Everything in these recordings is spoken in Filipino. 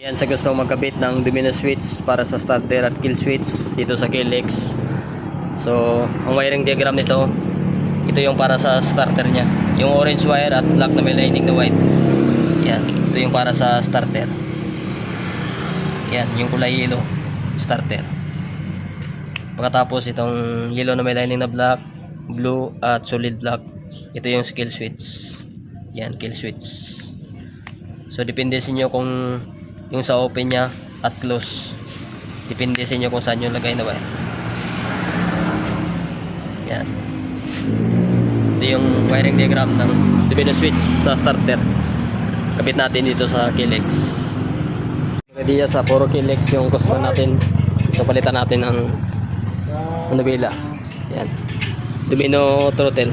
Yan sa gustong magkabit ng domino switch para sa starter at kill switch dito sa KLX. So, ang wiring diagram nito, ito yung para sa starter niya. Yung orange wire at black na may lining na white. Yan, ito yung para sa starter. Yan, yung kulay yellow, starter. Pagkatapos itong yellow na may lining na black, blue at solid black, ito yung kill switch. Yan, kill switch. So, depende sa inyo kung yung sa open niya at close, depende sa inyo kung saan yung lagay na wire. Yan, ito yung wiring diagram ng domino switch sa starter. Kabit natin dito sa KLX. Ready sa puro KLX yung customer natin. So palitan natin ang nabila. Yan, domino throttle.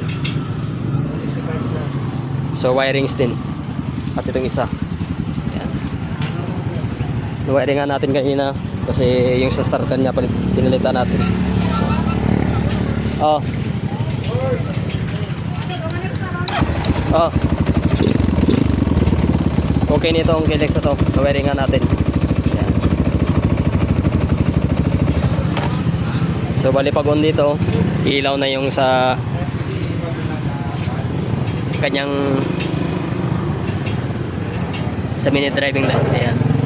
So wirings din at itong isa. Wiring nga natin kanina kasi yung sa starter niya pinalitan natin. Oh. Oh. Okay nito ang KLX na to. Wiring nga natin. Yan. So bali pag on dito, ilaw na yung sa kanyang sa minute driving light. Ayan.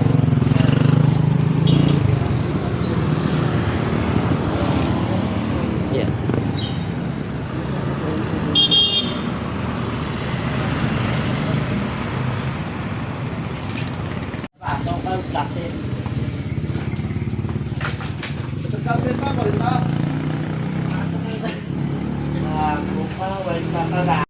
Kapit pa, balita.